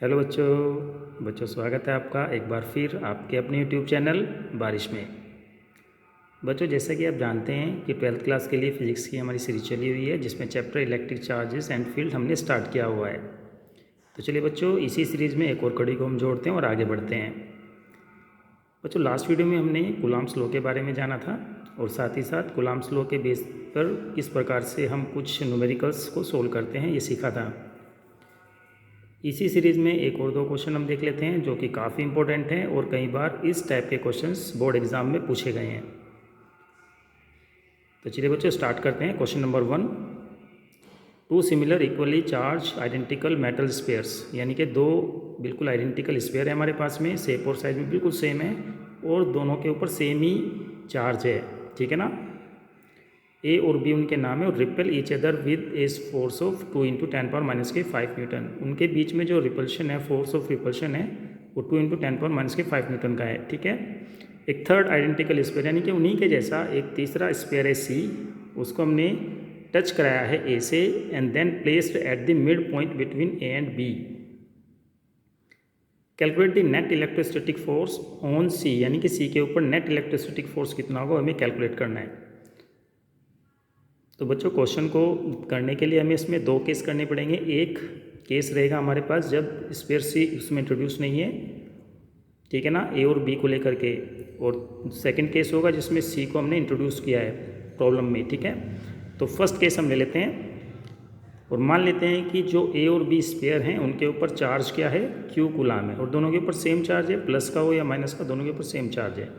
Hello बच्चों स्वागत है आपका एक बार फिर आपके अपने यूट्यूब चैनल बारिश में। बच्चों जैसा कि आप जानते हैं कि 12th क्लास के लिए फ़िज़िक्स की हमारी सीरीज चली हुई है जिसमें chapter electric charges and field हमने स्टार्ट किया हुआ है। तो चलिए बच्चों इसी सीरीज़ में एक और कड़ी को हम जोड़ते हैं और आगे बढ़ते हैं। बच्चों लास्ट वीडियो में हमने कूलॉम्स लॉ के बारे में जाना था और साथ ही साथ कूलॉम्स लॉ के बेस पर किस प्रकार से हम कुछ न्यूमेरिकल्स को सोल्व करते हैं ये सीखा था। इसी सीरीज़ में एक और दो क्वेश्चन हम देख लेते हैं जो कि काफ़ी इंपॉर्टेंट हैं और कई बार इस टाइप के क्वेश्चंस बोर्ड एग्जाम में पूछे गए हैं। तो चलिए बच्चों स्टार्ट करते हैं। Question number 1, two similar equally charged identical metal spheres, यानी कि दो बिल्कुल आइडेंटिकल स्पेयर है हमारे पास में, शेप और साइज में बिल्कुल सेम है और दोनों के ऊपर सेम ही चार्ज है, ठीक है ना। ए और बी उनके नाम है और repel each other with as force of 2 × 10⁻⁵ newton. उनके बीच में जो रिपल्शन है, फोर्स ऑफ रिपल्शन है वो 2 × 10⁻⁵ न्यूटन का है, ठीक है। एक थर्ड आइडेंटिकल स्पेयर यानी कि उन्हीं के जैसा एक तीसरा स्पेयर है सी, उसको हमने टच कराया है ए से and then placed at the mid point between A and B. Calculate the net electrostatic force on C, यानी कि सी के ऊपर नेट इलेक्ट्रोस्टैटिक फोर्स कितना होगा हमें कैलकुलेट करना है। तो बच्चों क्वेश्चन को करने के लिए हमें इसमें दो केस करने पड़ेंगे। एक केस रहेगा हमारे पास जब स्पेयर सी उसमें इंट्रोड्यूस नहीं है, ठीक है ना, ए और बी को लेकर के, और सेकंड केस होगा जिसमें सी को हमने इंट्रोड्यूस किया है प्रॉब्लम में, ठीक है। तो फर्स्ट केस हम ले लेते हैं और मान लेते हैं कि जो ए और बी स्पेयर हैं उनके ऊपर चार्ज क्या है, क्यू कूलाम है, और दोनों के ऊपर सेम चार्ज है, प्लस का हो या माइनस का, दोनों के ऊपर सेम चार्ज है।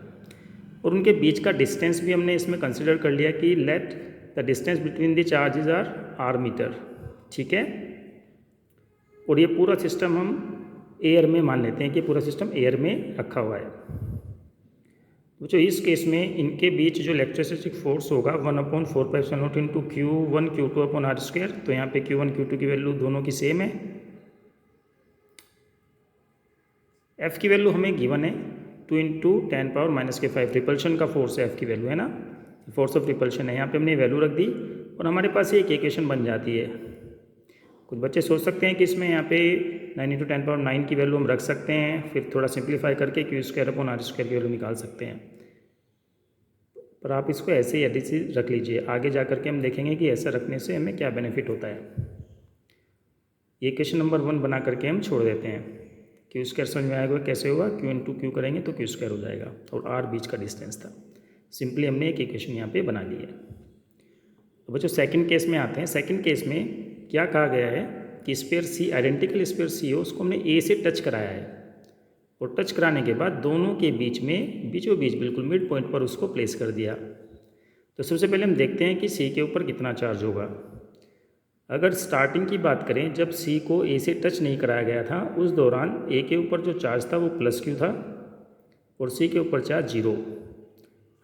और उनके बीच का डिस्टेंस भी हमने इसमें कंसिडर कर लिया कि let the distance between the charges r metre, ठीक है। और ये पूरा सिस्टम हम एयर में मान लेते हैं कि पूरा सिस्टम एयर में रखा हुआ है। तो जो इस केस में इनके बीच जो इलेक्ट्रोस्टैटिक फोर्स होगा 1/4π0 इंटू Q1 Q2/r²। तो यहाँ पे Q1 Q2 की वैल्यू दोनों की सेम है। F की वैल्यू हमें गिवन है 2 × 10⁻⁵ रिपल्शन का फोर्स है, F की वैल्यू है ना, फोर्स ऑफ रिपल्शन है। यहाँ पे हमने वैल्यू रख दी और हमारे पास एक इक्वेशन बन जाती है। कुछ बच्चे सोच सकते हैं कि इसमें यहाँ पे 9 × 10⁹ की वैल्यू हम रख सकते हैं, फिर थोड़ा सिंप्लीफाई करके Q² की वैल्यू निकाल सकते हैं, पर आप इसको ऐसे ही एडिसी रख लीजिए। आगे जा करके हम देखेंगे कि ऐसा रखने से हमें क्या बेनिफिट होता है। इक्वेशन नंबर 1 बना करके हम छोड़ देते हैं। Q² समझ में आएगा कैसे होगा, Q × Q करेंगे तो Q² हो जाएगा और R बीच का डिस्टेंस था। सिंपली हमने एक इक्वेशन यहाँ पे बना ली है। तो बच्चों सेकंड केस में आते हैं। सेकंड केस में क्या कहा गया है कि स्पेयर सी, आइडेंटिकल स्पेयर सी हो, उसको हमने ए से टच कराया है और टच कराने के बाद दोनों के बीच में बीचों बीच बिल्कुल मिड पॉइंट पर उसको प्लेस कर दिया। तो सबसे पहले हम देखते हैं कि सी के ऊपर कितना चार्ज होगा। अगर स्टार्टिंग की बात करें, जब सी को ए से टच नहीं कराया गया था उस दौरान ए के ऊपर जो चार्ज था वो +Q था और सी के ऊपर चार्ज 0।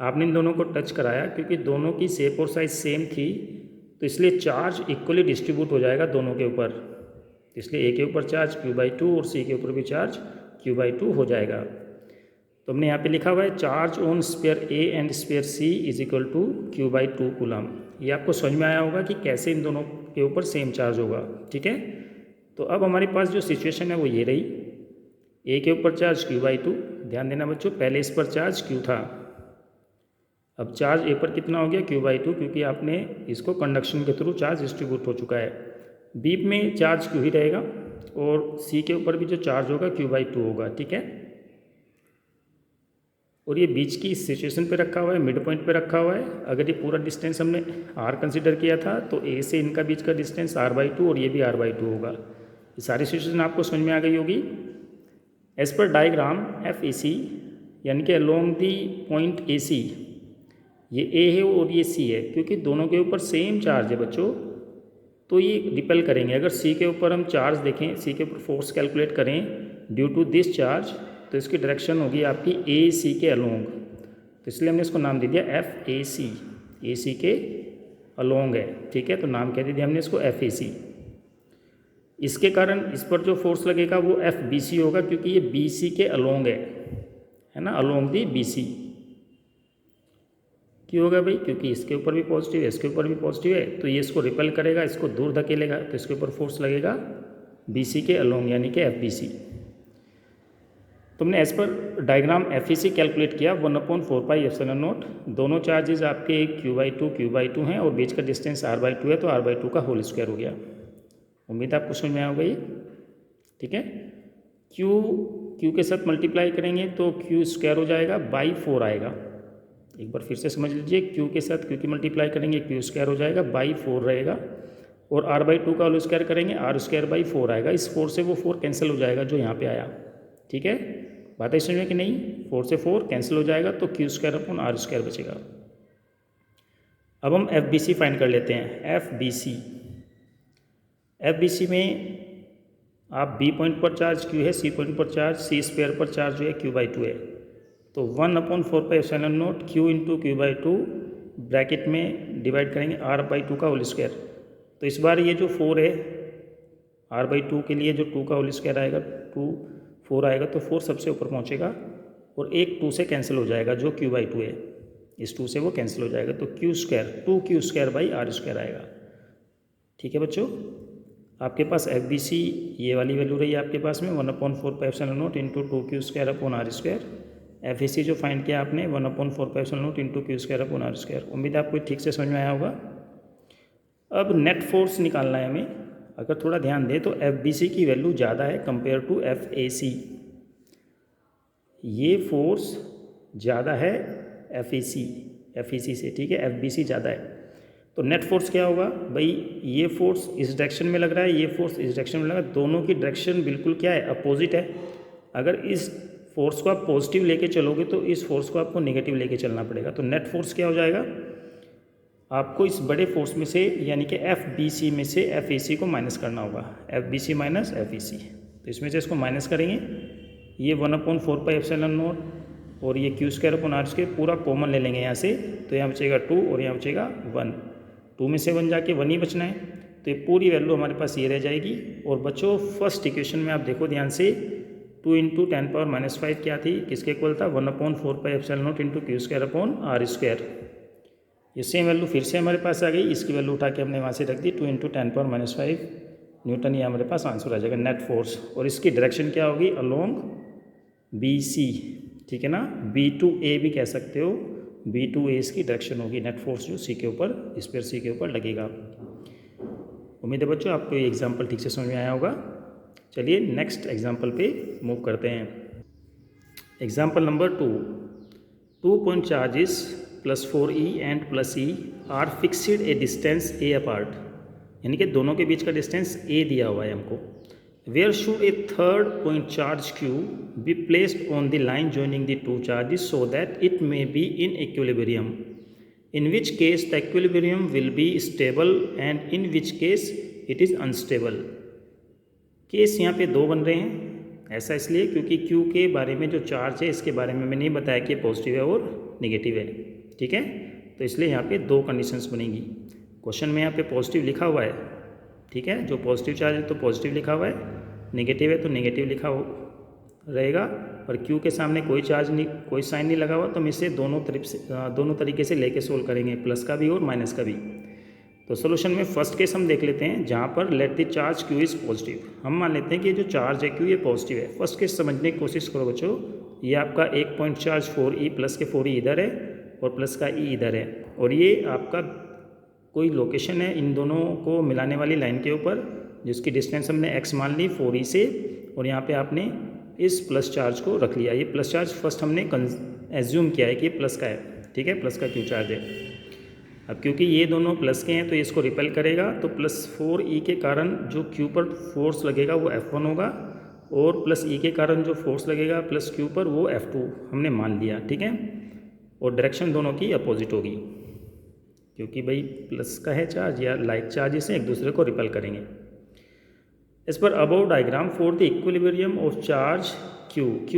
आपने इन दोनों को टच कराया क्योंकि दोनों की शेप और साइज सेम थी, तो इसलिए चार्ज इक्वली डिस्ट्रीब्यूट हो जाएगा दोनों के ऊपर। इसलिए ए के ऊपर चार्ज Q/2 और सी के ऊपर भी चार्ज Q/2 हो जाएगा। तो हमने यहाँ पे लिखा हुआ है charge on sphere A and sphere C is equal to Q/2 coulomb. ये आपको समझ में आया होगा कि कैसे इन दोनों के ऊपर सेम चार्ज होगा, ठीक है। तो अब हमारे पास जो सिचुएशन है वो ये रही, ए के ऊपर चार्ज Q/2। ध्यान देना बच्चों, पहले इस पर चार्ज Q था, अब चार्ज ए पर कितना हो गया Q/2, क्योंकि आपने इसको कंडक्शन के थ्रू चार्ज डिस्ट्रीब्यूट हो चुका है। बी में चार्ज Q ही रहेगा और सी के ऊपर भी जो चार्ज होगा Q/2 होगा, ठीक है। और ये बीच की इस सिचुएशन पे रखा हुआ है, मिड पॉइंट पे रखा हुआ है। अगर ये पूरा डिस्टेंस हमने r कंसिडर किया था तो ए से इनका बीच का डिस्टेंस r/2 और ये भी r/2 होगा। ये सारी सिचुएशन आपको समझ में आ गई होगी। एज पर डायग्राम FEC, यानी कि अलोंग दी पॉइंट AC, ये ए है और ये सी है, क्योंकि दोनों के ऊपर सेम चार्ज है बच्चों, तो ये रिपेल करेंगे। अगर सी के ऊपर हम चार्ज देखें, सी के ऊपर फोर्स कैलकुलेट करें ड्यू टू दिस चार्ज, तो इसकी डायरेक्शन होगी आपकी AC के अलोंग। तो इसलिए हमने इसको नाम दे दिया FAC, AC के अलोंग है, ठीक है। तो नाम कह दिया हमने इसको FAC। इसके कारण इस पर जो फोर्स लगेगा वो FBC होगा, क्योंकि ये BC के अलोंग है ना, अलोंग दी BC। क्यों होगा भाई, क्योंकि इसके ऊपर भी पॉजिटिव है, इसके ऊपर भी पॉजिटिव है, तो ये इसको रिपेल करेगा, इसको दूर धकेलेगा, तो इसके ऊपर फोर्स लगेगा BC के अलोंग यानी कि FBC। तुमने as per diagram FEC calculate किया 1/4πε0। दोनों चार्जेज आपके Q/2 हैं और बीच का डिस्टेंस R/2 है, तो R/2 का होल स्क्वायर हो गया। उम्मीद आपको समझ में आ गई। ठीक है, Q के साथ मल्टीप्लाई करेंगे तो Q स्क्वायर हो जाएगा, बाई 4 आएगा। एक बार फिर से समझ लीजिए, Q के साथ Q की मल्टीप्लाई करेंगे Q स्क्वायर हो जाएगा, बाई 4 रहेगा, और R/2 का होल स्क्वायर करेंगे R²/4 आएगा। इस 4 से वो 4 कैंसिल हो जाएगा जो यहाँ पे आया। ठीक है, बात है समझ में कि नहीं? 4 से 4 कैंसिल हो जाएगा तो Q²/R² बचेगा। अब हम FBC फाइंड कर लेते हैं। FBC में आप B पॉइंट पर चार्ज Q है, C पॉइंट पर चार्ज C² पर चार्ज जो है Q/2 है, तो 1/4πε0 Q इंटू Q/2 ब्रैकेट में डिवाइड करेंगे R/2 का होल स्क्वायर। तो इस बार ये जो 4 है R/2 के लिए जो 2 का होल स्क्वायर आएगा, 4 आएगा, तो 4 सबसे ऊपर पहुँचेगा और एक 2 से कैंसिल हो जाएगा जो Q/2 है, इस 2 से वो कैंसिल हो जाएगा, तो Q²/2Q² आएगा। ठीक है बच्चों, आपके पास FBC ये वाली वैल्यू रही है आपके पास में 1/4πε0 इंटू 2Q²/R²। FEC जो फाइंड किया आपने 1/4πε0 इंटू Q²/R²। उम्मीद आपको ठीक से समझ में आया होगा। अब नेट फोर्स निकालना है हमें। अगर थोड़ा ध्यान दें तो FBC की वैल्यू ज़्यादा है कंपेयर टू FAC। ये फोर्स ज़्यादा है FEC से, ठीक है, FBC ज़्यादा है। तो नेट फोर्स क्या होगा भाई? ये फोर्स इस डायरेक्शन में लग रहा है, ये फोर्स इस डायरेक्शन में लग रहा है, दोनों की डायरेक्शन बिल्कुल क्या है? अपोजिट है। अगर इस फोर्स को आप पॉजिटिव लेके चलोगे तो इस फोर्स को आपको नेगेटिव लेके चलना पड़ेगा। तो नेट फोर्स क्या हो जाएगा? आपको इस बड़े फोर्स में से यानी कि FBC में से FAC को माइनस करना होगा, FBC माइनस FAC। तो इसमें से इसको माइनस करेंगे, ये 1/4πε0 और ये Q²/R² पूरा कॉमन ले लेंगे यहाँ से, तो यहाँ बचेगा 2 और यहाँ बचेगा 1। 2 में से 1 जाके 1 ही बचना है, तो ये पूरी वैल्यू हमारे पास ये रह जाएगी। और बच्चों फर्स्ट इक्वेशन में आप देखो ध्यान से, 2 × 10⁻⁵ क्या थी? किसके इक्वल था? 1/4πε0 इंटू Q²/R²। ये सेम वैल्यू फिर से हमारे पास आ गई, इसकी वैल्यू उठा के हमने वहाँ से रख दी, 2 × 10⁻⁵ न्यूटन। ये हमारे पास आंसर आ जाएगा नेट फोर्स। और इसकी डायरेक्शन क्या होगी? अलोंग BC, ठीक है ना, B2A भी कह सकते हो, B2A इसकी डायरेक्शन होगी। नेट फोर्स जो C के ऊपर, स्फीयर C के ऊपर लगेगा। उम्मीद है बच्चों आपको ये एग्जाम्पल ठीक से समझ में आया होगा। चलिए नेक्स्ट एग्जाम्पल पे मूव करते हैं। Example number 2 point charges +4E and +E are fixed a distance A apart, यानी कि दोनों के बीच का डिस्टेंस A दिया हुआ है हमको। Where should a third point charge Q be placed on the line joining the two charges so that it may be in equilibrium, in which case the equilibrium will be stable and in which case it is unstable. Case यहाँ पे 2 बन रहे हैं। ऐसा इसलिए क्योंकि Q के बारे में जो चार्ज है इसके बारे में मैंने नहीं बताया कि पॉजिटिव है और नेगेटिव है, ठीक है, तो इसलिए यहाँ पे 2 कंडीशंस बनेगी। क्वेश्चन में यहाँ पे पॉजिटिव लिखा हुआ है, ठीक है, जो पॉजिटिव चार्ज है तो पॉजिटिव लिखा हुआ है, नेगेटिव है तो नेगेटिव लिखा रहेगा। और Q के सामने कोई चार्ज नहीं, कोई साइन नहीं लगा हुआ, तो हम इसे दोनों तरीके से लेके सोल्व करेंगे, प्लस का भी और माइनस का भी। तो सोल्यूशन में फर्स्ट केस हम देख लेते हैं, जहाँ पर let the charge Q is positive. हम मान लेते हैं कि जो चार्ज है Q ये पॉजिटिव है। फर्स्ट केस समझने की कोशिश करो बच्चों। ये आपका एक पॉइंट चार्ज 4E, प्लस के 4E इधर है और प्लस का E इधर है, और ये आपका कोई लोकेशन है इन दोनों को मिलाने वाली लाइन के ऊपर, जिसकी डिस्टेंस हमने x मान ली 4E से, और यहाँ पे आपने इस प्लस चार्ज को रख लिया। ये प्लस चार्ज फर्स्ट हमने एज्यूम किया है कि ये प्लस का है, ठीक है, प्लस का Q चार्ज है। अब क्योंकि ये दोनों प्लस के हैं तो इसको रिपेल करेगा, तो +4E के कारण जो Q पर फोर्स लगेगा वो F1 होगा, और +E के कारण जो फोर्स लगेगा प्लस Q पर वो F2 हमने मान लिया, ठीक है। और डायरेक्शन दोनों की अपोजिट होगी, क्योंकि भाई प्लस का है चार्ज या लाइक चार्जेस हैं, एक दूसरे को रिपेल करेंगे। इस पर above diagram for the equilibrium of charge Q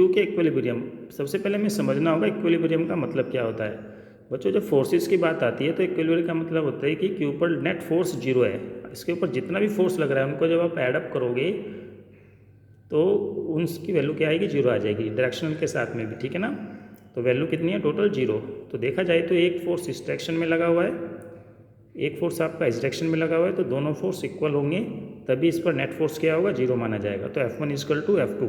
के इक्विलिब्रियम, सबसे पहले हमें समझना होगा इक्विलिब्रियम का मतलब क्या होता है। बच्चों जब फोर्सेस की बात आती है तो इक्विलिब्रियम का मतलब होता है कि Q पर नेट फोर्स 0 है, इसके ऊपर जितना भी फोर्स लग रहा है उनको जब आप एडअप करोगे तो उनकी वैल्यू क्या आएगी? 0 आ जाएगी, डायरेक्शनल के साथ में भी, ठीक है ना। तो वैल्यू कितनी है? टोटल 0। तो देखा जाए तो एक फोर्स इस डायरेक्शन में लगा हुआ है एक फोर्स आपका इस डायरेक्शन में लगा हुआ है तो दोनों फोर्स इक्वल होंगे, तभी इस पर नेट फोर्स क्या होगा, 0 माना जाएगा। तो F1 equal to F2।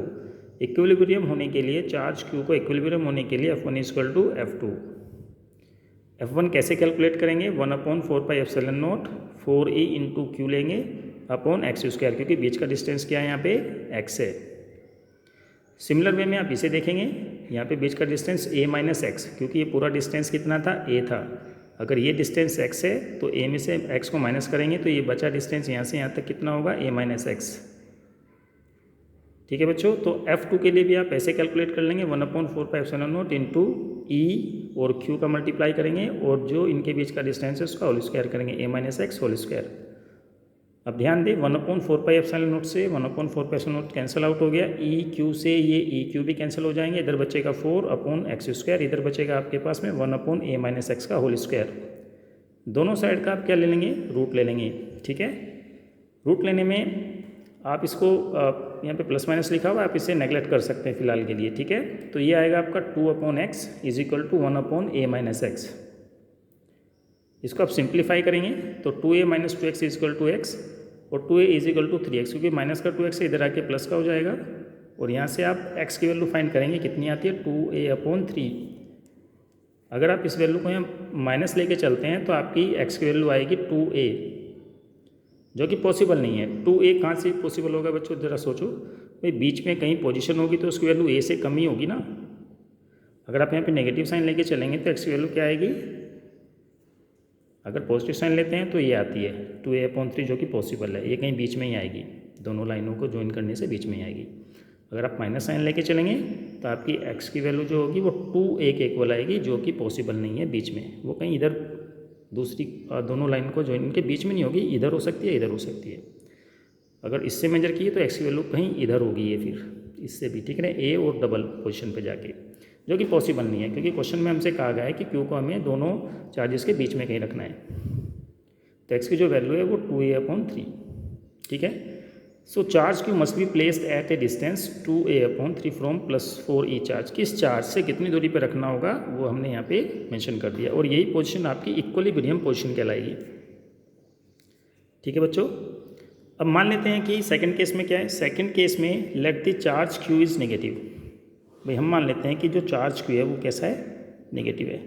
Equilibrium होने के लिए, चार्ज Q को इक्विलिब्रियम होने के लिए F1 equal to F2। F1 कैसे कैलकुलेट करेंगे, 1/4πε0 4E इंटू Q लेंगे अपॉन x स्क्वायर, क्योंकि बीच का डिस्टेंस क्या है यहाँ पे, x है। सिमिलर वे में आप इसे देखेंगे, यहाँ पे बीच का डिस्टेंस a माइनस एक्स, क्योंकि ये पूरा डिस्टेंस कितना था, a था। अगर ये डिस्टेंस x है तो a में से x को माइनस करेंगे तो ये बचा डिस्टेंस यहाँ से यहाँ तक कितना होगा, a माइनस एक्स। ठीक है बच्चों, तो F2 के लिए भी आप ऐसे कैलकुलेट कर लेंगे, 1/4πε0 इंटू E और Q का मल्टीप्लाई करेंगे और जो इनके बीच का डिस्टेंस है उसका होल स्क्वायर करेंगे, a minus x whole square. अब ध्यान दें, 1/4πε0 से 1/4πε0 कैंसिल आउट हो गया, EQ से ये EQ भी कैंसिल हो जाएंगे, इधर बचेगा 4/x², इधर बचेगा आपके पास में 1/a माइनस एक्स का होल स्क्वायर। दोनों साइड का आप क्या ले लेंगे, रूट ले लेंगे। ठीक है, रूट लेने में आप इसको यहाँ पे प्लस माइनस लिखा हुआ, आप इसे नेगलेक्ट कर सकते हैं फिलहाल के लिए। ठीक है, तो ये आएगा आपका 2/x is equal to 1/a minus x. इसको आप सिंप्लीफाई करेंगे तो 2a minus 2x is equal to x और 2a is equal to 3x, क्योंकि माइनस का 2x है, इधर आके प्लस का हो जाएगा और यहाँ से आप x की वैल्यू फाइंड करेंगे, कितनी आती है, 2a/3। अगर आप इस वैल्यू को यहाँ माइनस लेके चलते हैं तो आपकी x की वैल्यू आएगी 2a, जो कि पॉसिबल नहीं है। 2a कहाँ से पॉसिबल होगा बच्चों, ज़रा सोचो भाई, बीच में कहीं पोजीशन होगी तो उसकी वैल्यू a से कम ही होगी ना। अगर आप यहाँ पे नेगेटिव साइन लेके चलेंगे तो x की वैल्यू क्या आएगी, अगर पॉजिटिव साइन लेते हैं तो ये आती है 2a/3, जो कि पॉसिबल है, ये कहीं बीच में ही आएगी, दोनों लाइनों को ज्वाइन करने से बीच में ही आएगी। अगर आप माइनस साइन लेके चलेंगे तो आपकी x की वैल्यू जो होगी वो 2a के इक्वल आएगी, जो कि पॉसिबल नहीं है बीच में, वो कहीं इधर दूसरी दोनों लाइन को ज्वाइन के बीच में नहीं होगी, इधर हो सकती है, इधर हो सकती है। अगर इससे मेजर किए तो x की वैल्यू कहीं इधर होगी, ये फिर इससे भी, ठीक है ना, a और डबल पोजीशन पे जाके, जो कि पॉसिबल नहीं है, क्योंकि क्वेश्चन में हमसे कहा गया है कि Q को हमें दोनों चार्जेस के बीच में कहीं रखना है। तो x की जो वैल्यू है वो 2a/3। ठीक है, so charge Q must be placed at a distance 2a/3 from +4e charge. किस चार्ज से कितनी दूरी पे रखना होगा वो हमने यहाँ पे मेंशन कर दिया, और यही पोजीशन आपकी इक्विलिब्रियम पोजीशन कहलाएगी। ठीक है बच्चों, अब मान लेते हैं कि सेकंड केस में क्या है, सेकंड केस में let the charge Q is negative. भाई हम मान लेते हैं कि जो चार्ज Q है वो कैसा है, नेगेटिव है।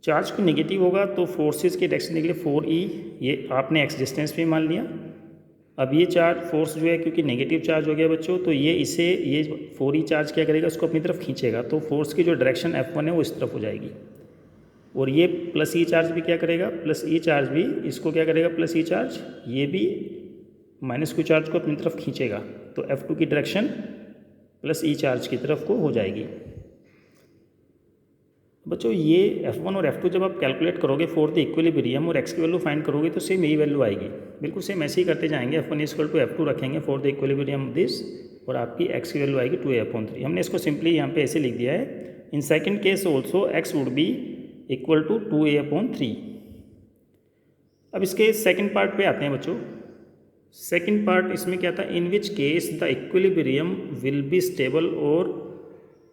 चार्ज Q नेगेटिव होगा तो फोर्सेस के डायरेक्शन के लिए 4e, ये आपने x डिस्टेंस पे मान लिया। अब ये चार्ज फोर्स जो है, क्योंकि नेगेटिव चार्ज हो गया बच्चों, तो ये इसे, ये 4e चार्ज क्या करेगा, इसको अपनी तरफ खींचेगा, तो फोर्स की जो डायरेक्शन F1 है वो इस तरफ हो जाएगी। और ये +e चार्ज भी क्या करेगा, +e चार्ज भी इसको क्या करेगा, +e चार्ज ये भी -q चार्ज को अपनी तरफ खींचेगा, तो F2 की डायरेक्शन +e चार्ज की तरफ को हो जाएगी। बच्चों ये F1 और F2 जब आप कैलकुलेट करोगे फॉर द इक्विलिब्रियम और x की वैल्यू फाइंड करोगे तो सेम यही वैल्यू आएगी, बिल्कुल सेम ऐसे ही करते जाएंगे। F1 इक्वल टू F2 रखेंगे फॉर द इक्विलिब्रियम दिस, और आपकी x की वैल्यू आएगी 2a/3। हमने इसको सिंपली यहाँ पे ऐसे लिख दिया है, in second case also x would be equal to 2a/3। अब इसके सेकंड पार्ट पे आते हैं बच्चों। सेकंड पार्ट इसमें क्या था, in which case the equilibrium will be stable और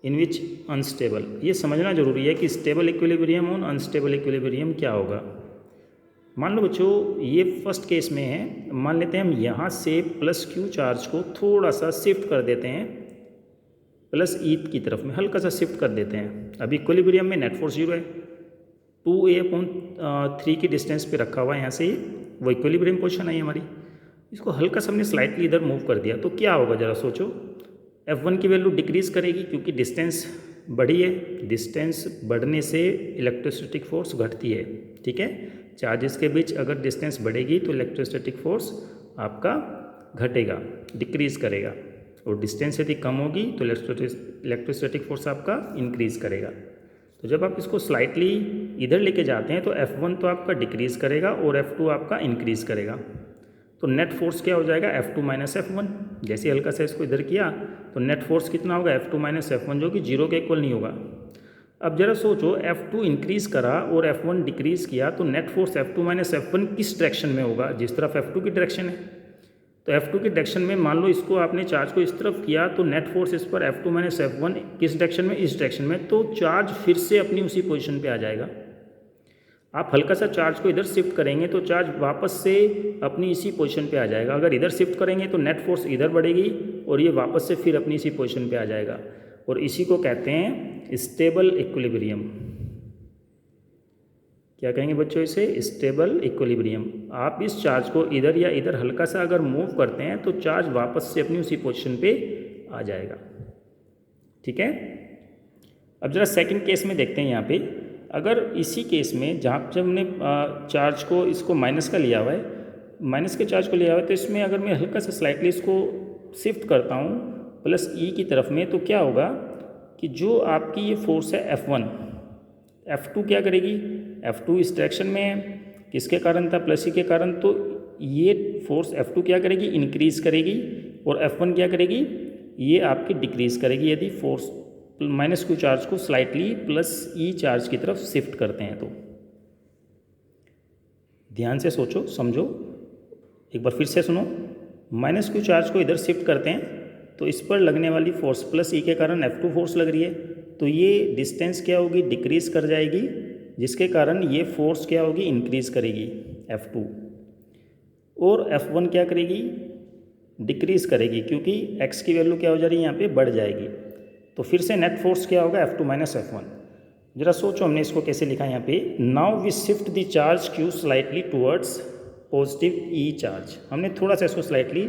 इन विच अनस्टेबल। ये समझना जरूरी है कि स्टेबल इक्विलिब्रियम और अनस्टेबल इक्विलिब्रियम क्या होगा। मान लो बच्चों ये फर्स्ट केस में है, मान लेते हैं हम यहाँ से +q चार्ज को थोड़ा सा शिफ्ट कर देते हैं +e की तरफ में, हल्का सा शिफ्ट कर देते हैं। अभी इक्विलिब्रियम में नेट फोर्स 0 है, 2a/3 की डिस्टेंस पे रखा हुआ है, यहाँ से वो इक्विलिब्रियम पोजीशन है हमारी। इसको हल्का सा हमने स्लाइटली इधर मूव कर दिया, तो क्या होगा जरा सोचो, F1 की वैल्यू डिक्रीज करेगी क्योंकि डिस्टेंस बढ़ी है, डिस्टेंस बढ़ने से इलेक्ट्रोस्टैटिक फोर्स घटती है। ठीक है, चार्जेस के बीच अगर डिस्टेंस बढ़ेगी तो इलेक्ट्रोस्टैटिक फोर्स आपका घटेगा, डिक्रीज करेगा, और डिस्टेंस यदि कम होगी तो इलेक्ट्रोस्टैटिक फोर्स आपका इंक्रीज करेगा। तो जब आप इसको स्लाइटली इधर लेके जाते हैं तो F1 तो आपका डिक्रीज करेगा और F2 आपका इंक्रीज करेगा, तो नेट फोर्स क्या हो जाएगा, F2 माइनस F1। जैसे हल्का सा इसको इधर किया तो नेट फोर्स कितना होगा, F2 माइनस F1, जो कि 0 के इक्वल नहीं होगा। अब जरा सोचो, F2 इंक्रीज करा और F1 डिक्रीज किया, तो net force F2 minus F1 किस डायरेक्शन में होगा, जिस तरफ F2 की डायरेक्शन है। तो F2 की डायरेक्शन में मान लो इसको आपने चार्ज को इस तरफ किया, तो नेट फोर्स इस पर F2 माइनस F1 किस डायरेक्शन में, इस डायरेक्शन में, तो चार्ज फिर से अपनी उसी पोजीशन पे आ जाएगा। आप हल्का सा चार्ज को इधर शिफ्ट करेंगे तो चार्ज वापस से अपनी इसी पोजीशन पे आ जाएगा। अगर इधर शिफ्ट करेंगे तो नेट फोर्स इधर बढ़ेगी और ये वापस से फिर अपनी इसी पोजीशन पे आ जाएगा, और इसी को कहते हैं स्टेबल इक्विलिब्रियम। क्या कहेंगे बच्चों? इसे स्टेबल इक्विलिब्रियम। आप इस चार्ज को इधर या इधर हल्का सा अगर मूव करते हैं तो चार्ज वापस से अपनी उसी पोजीशन पे आ जाएगा। ठीक है, अब जरा सेकंड केस में देखते हैं। यहाँ पे अगर इसी केस में जहाँ जब हमने चार्ज को इसको माइनस का लिया हुआ है, माइनस के चार्ज को लिया हुआ है, तो इसमें अगर मैं हल्का सा स्लाइटली इसको शिफ्ट करता हूँ प्लस ई की तरफ में, तो क्या होगा कि जो आपकी ये फोर्स है F1, F2 क्या करेगी? F2 इस डायरेक्शन में है, किसके कारण था? प्लस ई के कारण। तो ये फोर्स F2 क्या करेगी? इंक्रीज़ करेगी, और F1 क्या करेगी? ये आपकी डिक्रीज़ करेगी यदि फोर्स माइनस क्यू चार्ज को स्लाइटली प्लस ई चार्ज की तरफ शिफ्ट करते हैं। तो ध्यान से सोचो, समझो, एक बार फिर से सुनो। माइनस क्यू चार्ज को इधर शिफ्ट करते हैं तो इस पर लगने वाली फोर्स प्लस ई के कारण F2 फोर्स लग रही है, तो ये डिस्टेंस क्या होगी? डिक्रीज़ कर जाएगी, जिसके कारण ये फोर्स क्या होगी? इंक्रीज़ करेगी F2, और F1 क्या करेगी? डिक्रीज़ करेगी, क्योंकि x की वैल्यू क्या हो जा रही है? यहाँ पे बढ़ जाएगी। तो फिर से नेट फोर्स क्या होगा? F2 minus F1। जरा सोचो हमने इसको कैसे लिखा है यहाँ पे। Now we shift the charge Q slightly towards positive E charge. हमने थोड़ा सा इसको स्लाइटली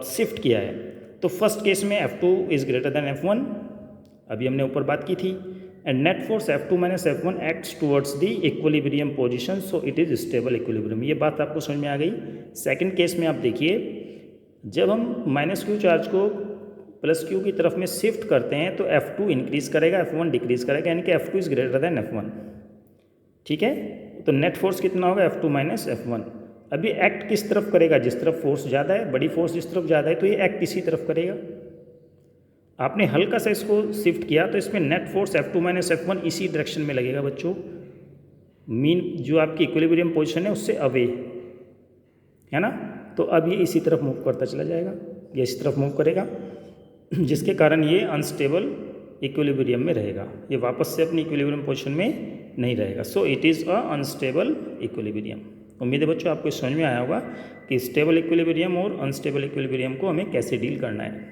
शिफ्ट किया है। तो फर्स्ट केस में F2 is greater than F1, अभी हमने ऊपर बात की थी, and net force F2 minus F1 acts towards the equilibrium position, so it is stable equilibrium. ये बात आपको समझ में आ गई। सेकेंड केस में आप देखिए, जब हम माइनस क्यू चार्ज को प्लस क्यू की तरफ में शिफ्ट करते हैं तो F2 इंक्रीज़ करेगा, F1 डिक्रीज़ करेगा, यानी कि F2 is greater than F1। ठीक है, तो नेट फोर्स कितना होगा? F2 minus F1। अभी एक्ट किस तरफ करेगा? जिस तरफ फोर्स ज़्यादा है, बड़ी फोर्स जिस तरफ ज़्यादा है, तो ये एक्ट इसी तरफ करेगा। आपने हल्का सा इसको शिफ्ट किया तो इसमें net force F2 minus F1 इसी डायरेक्शन में लगेगा बच्चों, मीन जो आपकी इक्विलिब्रियम पोजीशन है उससे अवे, है ना। तो अब ये इसी तरफ मूव करता चला जाएगा, ये इसी तरफ मूव करेगा, जिसके कारण ये अनस्टेबल इक्विलिब्रियम में रहेगा, ये वापस से अपनी इक्विलिब्रियम पोजीशन में नहीं रहेगा। So it is a unstable equilibrium. उम्मीद है बच्चों आपको समझ में आया होगा कि स्टेबल इक्विलिब्रियम और अनस्टेबल इक्विलिब्रियम को हमें कैसे डील करना है।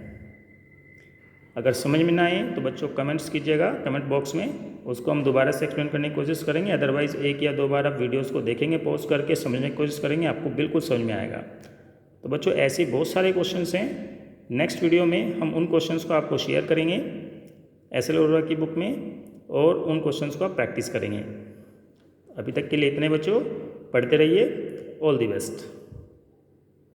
अगर समझ में ना आए तो बच्चों कमेंट्स कीजिएगा कमेंट बॉक्स में, उसको हम दोबारा से एक्सप्लेन करने की कोशिश करेंगे। अदरवाइज़ एक या दो बार आप वीडियोज़ को देखेंगे, पॉज करके समझने की कोशिश करेंगे, आपको बिल्कुल समझ में आएगा। तो बच्चों ऐसे बहुत सारे क्वेश्चंस हैं, नेक्स्ट वीडियो में हम उन क्वेश्चंस को आपको शेयर करेंगे एस एल अरोड़ा की बुक में, और उन क्वेश्चंस को आप प्रैक्टिस करेंगे। अभी तक के लिए इतने बच्चों, पढ़ते रहिए। All the best.